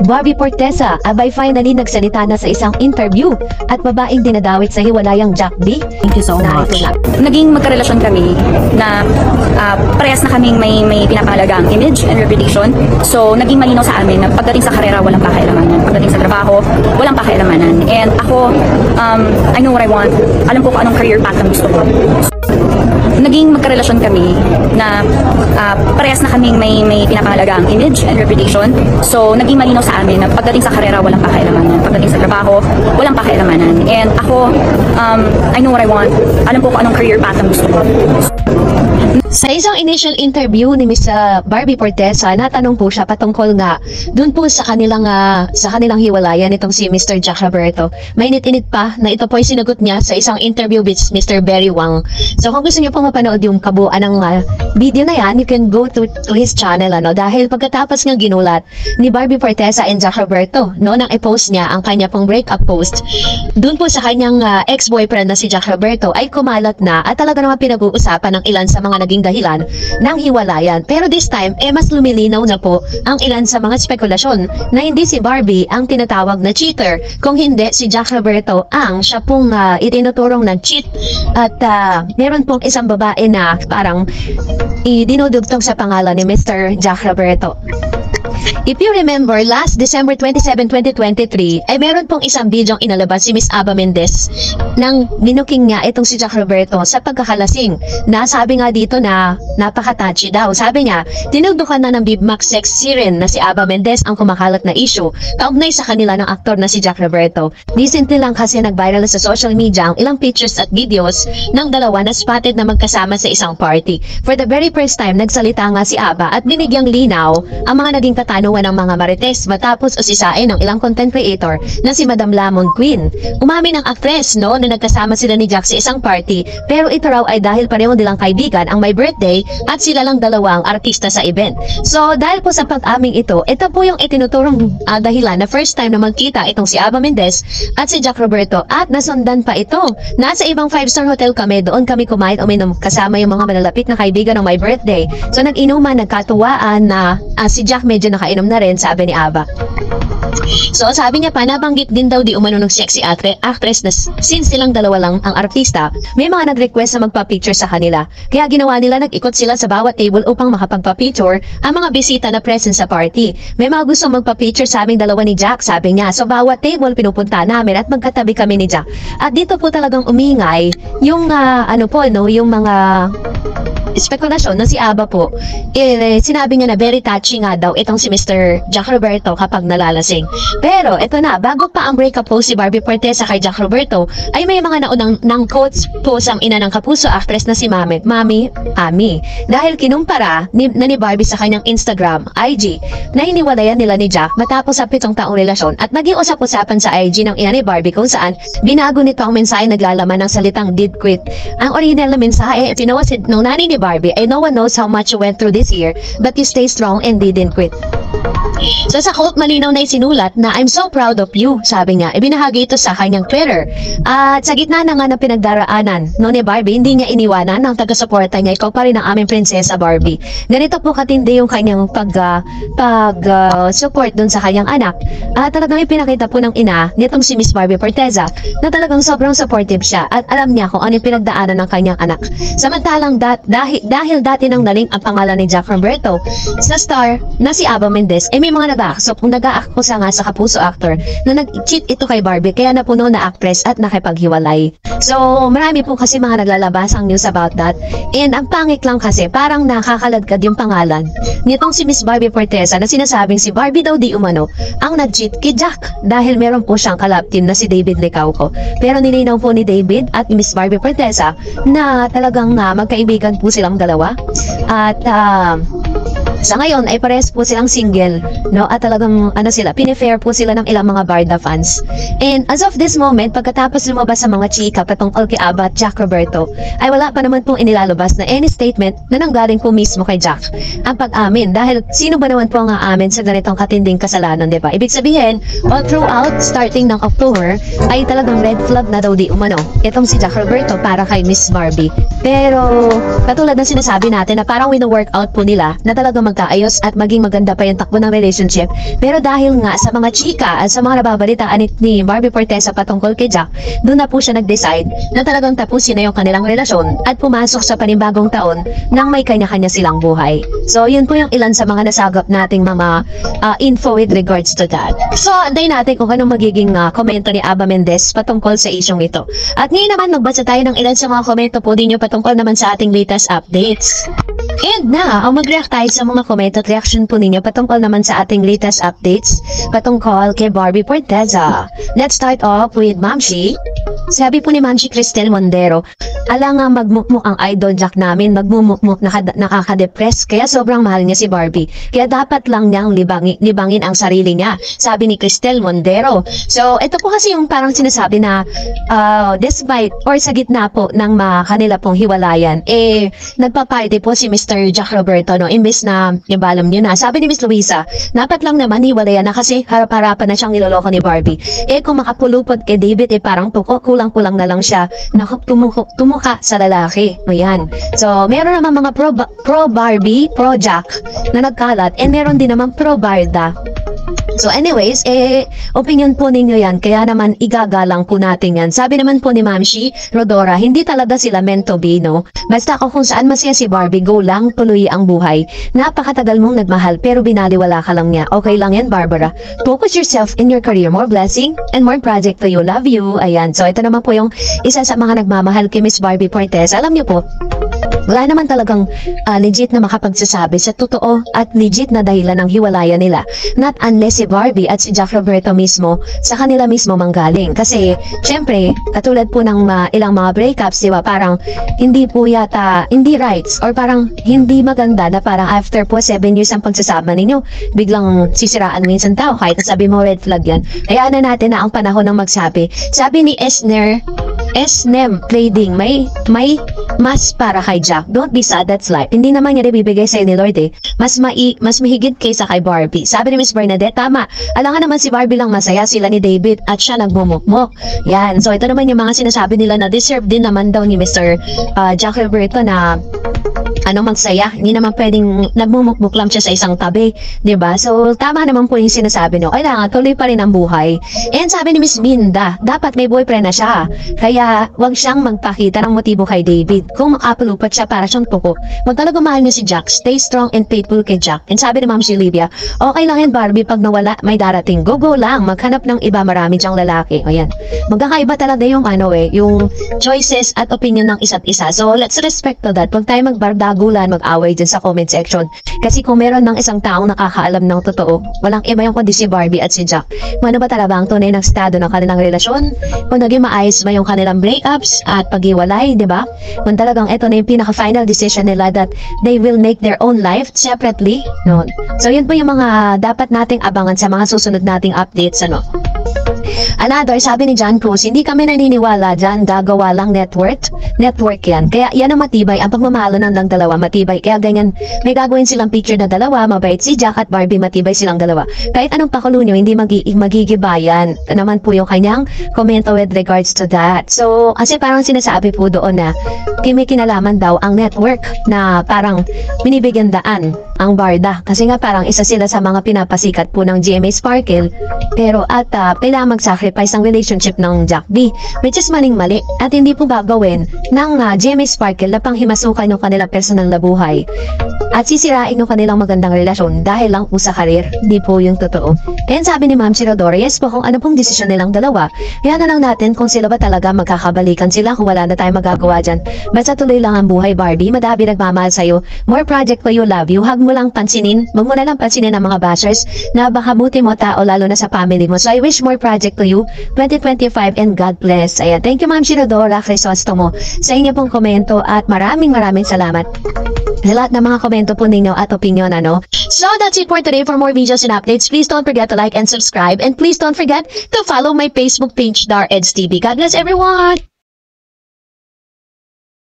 Barbie Fortesa, abay finally nagsalita na sa isang interview at babaeng dinadawit sa hiwalayang Jack B. Thank you so much. Naging magkarelasyon kami na parehas na kaming may pinapahalagang image and reputation. So, naging malinaw sa amin na pagdating sa karera, walang pakialamanan. Pagdating sa trabaho, walang pakialamanan. And ako, I know what I want. Alam ko kung anong career path ang gusto ko. Naging magkarelasyon kami na parehas na kaming may pinapahalagang image and reputation. So, naging malinaw sa amin na pagdating sa karera, walang pakialamanan. Pagdating sa trabaho, walang pakialamanan. And ako, I know what I want. Alam ko kung anong career path ang gusto ko. Sa isang initial interview ni Miss Barbie Fortesa, natanong po siya patungkol nga dun po sa kanilang hiwalayan itong si Mr. Jack Roberto. Mainit-init pa na ito po ay sinagot niya sa isang interview with Mr. Barry Wang. So kung gusto niyo po mapanood yung kabuuan ng video na yan, you can go to his channel dahil pagkatapos ng ginulat ni Barbie Fortesa and Jack Roberto nang i-post niya ang kanya pong breakup post dun po sa kanyang ex-boyfriend na si Jack Roberto ay kumalat na at talaga naman pinag-uusapan ng ilan sa mga naging dahilan ng hiwalayan. Pero this time, mas lumilinaw na po ang ilan sa mga spekulasyon na hindi si Barbie ang tinatawag na cheater, kung hindi si Jack Roberto ang siya pong itinuturong nag-cheat at meron pong isang babae na parang dinudugtong sa pangalan ni Mr. Jack Roberto. If you remember, last December 27, 2023, ay meron pong isang bidyong inalabas si Miss Aba Mendez nang minuking niya itong si Jack Roberto sa pagkakalasing. Nasabi nga dito na napaka-touchy daw. Sabi niya, tinugdukan na ng Bibmax sex siren na si Aba Mendez ang kumakalat na issue kaugnay sa kanila ng aktor na si Jack Roberto. Recently lang kasi nag-viral sa social media ang ilang pictures at videos ng dalawa na spotted na magkasama sa isang party. For the very first time, nagsalita nga si Aba at binigyang linaw ang mga naging katanungan ng mga marites matapos usisain ng ilang content creator na si Madam Lamon Queen. Umamin ng actress na nagkasama sila ni Jack sa isang party pero ito raw ay dahil pareho nilang kaibigan ang may birthday at sila lang dalawang artista sa event. So dahil po sa pag-aming ito po yung itinuturong dahilan na first time na magkita itong si Aba Mendez at si Jack Roberto at nasundan pa ito. Nasa ibang 5-star hotel kami, doon kami kumain uminom kasama yung mga malalapit na kaibigan ng my birthday. So nag-inuman, nagkatuwaan na si Jack medyo nakainom na rin, sabi ni Aba. So sabi niya pa, nabanggit din daw di umano ng sexy actress na since silang dalawa lang ang artista, may mga nag-request na magpa-picture sa kanila. Kaya ginawa nila, nag-ikot sila sa bawat table upang makapagpa-picture ang mga bisita na present sa party. May mga gusto magpa-picture sa aming dalawa ni Jack, sabi niya. So bawat table pinupunta namin at magkatabi kami ni Jack. At dito po talagang umingay yung yung mga spekulasyon na si Aba po, sinabi niya na very touchy nga daw itong si Mr. Jack Roberto kapag nalalasing. Pero ito na, bago pa ang breakup post si Barbie Fortesa kay Jack Roberto, ay may mga naunang quotes po sa ina ng kapuso actress na si Mami Ami. Dahil kinumpara ni Barbie sa kanyang Instagram, IG, na hiniwalayan nila ni Jack matapos sa 7 taong relasyon at naging usap-usapan sa IG ng ina ni Barbie kung saan binago nito ang mensahe naglalaman ng salitang did quit. Ang original na mensahe tinawasid ng nanay ni Barbie ay no one knows how much you went through this year but you stay strong and didn't quit. So sa quote malinaw na isinulat na I'm so proud of you, sabi niya. Ibinahagi ito sa kanyang Twitter. At sa gitna na nga ng pinagdaraanan ni Barbie, hindi niya iniwanan ng taga-suporta niya, ikaw pa rin ang aming prinsesa Barbie. Ganito po katindi yung kanyang support dun sa kanyang anak. At talagang ipinakita po ng ina nitong si Miss Barbie Fortesa na talagang sobrang supportive siya at alam niya kung ano yung pinagdaanan ng kanyang anak. Samantalang dahil dati nang naling ang pangalan ni Jack Roberto sa star na si Aba Mendez, may mga nag-aakusa nga sa kapuso actor na nag-cheat ito kay Barbie kaya napuno na actress at nakipaghiwalay. So marami po kasi mga naglalabas ang news about that, and ang pangit lang kasi parang nakakaladkad yung pangalan nitong si Miss Barbie Fortesa na sinasabing si Barbie daw di umano ang nag-cheat kay Jack dahil meron po siyang kalab team na si David Licauco. Pero nilinaw po ni David at Miss Barbie Fortesa na talagang magkaibigan po silang dalawa at sa ngayon ay parehas po silang single, at talagang pinifair po sila ng ilang mga Barda fans. And as of this moment, pagkatapos lumabas sa mga chika patungkol kay Aba at Jack Roberto, ay wala pa naman pong inilalabas na any statement na nanggaling po mismo kay Jack ang pag-amin, dahil sino ba naman po ang aamin sa ganitong katinding kasalanan, di ba? Ibig sabihin, all throughout starting ng October ay talagang red flag na daw di umano itong si Jack Roberto para kay Miss Barbie. Pero katulad ng sinasabi natin na parang wino-workout po nila na talaga magkaayos at maging maganda pa yung takbo ng relationship. Pero dahil nga sa mga chika at sa mga nababalitaan ni Barbie Fortesa patungkol kay Jack, doon na po siya nag-decide na talagang tapusin na yung kanilang relasyon at pumasok sa panibagong taon nang may kanya-kanya silang buhay. So yun po yung ilan sa mga nasagap nating mga info with regards to that. So antayin natin kung anong magiging komento ni Aba Mendez patungkol sa isyong ito. At ngayon naman magbasa tayo ng ilan sa mga komento po din yung patungkol naman sa ating latest updates. And na, mag-react tayo sa mga comment at reaction po ninyo patungkol naman sa ating latest updates patungkol kay Barbie Fortesa. Let's start off with Mamshi. Sabi po ni Mamshi Cristel Mondero, ala nga magmukmuk ang idol Jack namin, magmumukmuk nakaka-depress, kaya sobrang mahal niya si Barbie. Kaya dapat lang niyang libangin ang sarili niya, sabi ni Cristel Mondero. So, ito po kasi yung parang sinasabi na despite or sa gitna po ng kanila pong hiwalayan, nagpa-party po si Mr. Jack Roberto, no? Imbes na, alam niyo na, sabi ni Miss Luisa, dapat lang naman hiwalayan na kasi harap-harapan na siyang niloloko ni Barbie. Kung makapulupot kay David, parang kulang-kulang na lang siya na tumuka sa lalaki. Ayan. So, meron naman mga pro-Barbie, pro-Jack na nagkalat, and meron din naman pro-Barda. So anyways, opinion po ninyo yan, kaya naman igagalang po natin yan. Sabi naman po ni Mamshi Rodora, hindi talaga sila meant to be, no? Basta kung saan masaya si Barbie, go lang, tuloy ang buhay. Napakatagal mong nagmahal, pero binaliwala ka lang niya. Okay lang yan, Barbara. Focus yourself in your career. More blessing and more project to you. Love you. Ayan. So ito naman po yung isa sa mga nagmamahal kay Miss Barbie Fortesa. Alam niyo po, wala naman talagang legit na makapagsasabi sa totoo at legit na dahilan ng hiwalayan nila. Not unless si Barbie at si Jack Roberto mismo sa kanila mismo manggaling. Kasi, syempre, katulad po ng ilang mga breakups, di ba, parang hindi po yata, hindi rights or parang hindi maganda na parang after po 7 years ang pagsasama ninyo, biglang sisiraan minsan tao kahit sabi mo red flag yan. Hayaan na natin na ang panahon ng magsabi. Sabi ni Esnem Trading, may mas para kay Jack. Don't be sad, that's life. Hindi naman niya bibigay sa'yo ni Lord Mas mahigit kaysa kay Barbie. Sabi ni Miss Bernadette, tama. Alangan naman si Barbie lang masaya, sila ni David at siya nagmumukmok. Yan. So ito naman yung mga sinasabi nila na deserve din naman daw ni Mr. Jack Roberto na magsaya. Hindi naman pwedeng nagmumukmuk lang siya sa isang tabi, 'di ba? So tama naman po yung sinasabi no. Kailangan tuloy pa rin ang buhay. And sabi ni Miss Minda, dapat may boyfriend na siya. Kaya wag siyang magpakita ng motibo kay David. Kung makapalupat siya para siyang tuko. Wag talaga mahal niya si Jack. Stay strong and faithful kay Jack. And sabi ni Ma'am Silvia, okay lang yan Barbie, pag nawala may darating. Go lang. Maghanap ng iba, marami diyang lalaki. O yan. Magkakaiba talaga yung yung choices at opinion ng isa't isa. So let's respect to that. Huwag tayo magbardagulan, mag-away dyan sa comment section. Kasi kung meron ng isang taong nakakaalam ng totoo, walang iba yung kundi si Barbie at si Jack. Kung ano ba talaga ang tunay ng estado ng kanilang relasyon, kung naging maayos ba yung kanilang breakups at paghiwalay, di ba? Kung talagang ito na yung pinaka-final decision nila that they will make their own life separately, no? So yun po yung mga dapat nating abangan sa mga susunod nating updates, Another, sabi ni John Cruz, hindi kami naniniwala dyan, gagawa lang network yan. Kaya yan ang matibay, ang pagmamahalo ng lang dalawa, matibay. Kaya ganyan, may gagawin silang picture na dalawa, mabait si Jack at Barbie, matibay silang dalawa. Kahit anong pakulo nyo, hindi magigibayan. Ito naman po yung kanyang komento with regards to that. So, kasi parang sinasabi po doon na may kinalaman daw ang network na parang binibigyan daan ang Barda. Kasi nga parang isa sila sa mga pinapasikat po ng GMA Sparkle. Pero kailangan mag-sacrifice ang relationship ng Jack B, which is maling-mali at hindi po gagawin ng GMA Sparkle na panghimasukan ng kanilang personal na buhay at sisirain ng kanilang magandang relasyon dahil lang po sa karir. Hindi po yung totoo. And sabi ni Ma'am Rodora, yes po, kung ano pong desisyon nilang dalawa, kaya na lang natin kung sila ba talaga magkakabalikan sila, kung wala na tayong magagawa dyan. Basta tuloy lang ang buhay, Barbie. Madami nagmamahal sa'yo. More project for you, love you. Huwag mo lang pansinin. Huwag mo na lang pansinin ang mga bashers na baka buti mo tao lalo na sa family mo. So I wish more project to you 2025 and God bless. Ayan. Thank you Ma'am Rodora Crisostomo sa inyo pong komento at maraming salamat sa lahat ng mga komento po ninyo at opinion, So that's it for today. For more videos and updates, please don't forget to like and subscribe, and please don't forget to follow my Facebook page, Dar Eds TV. God bless everyone!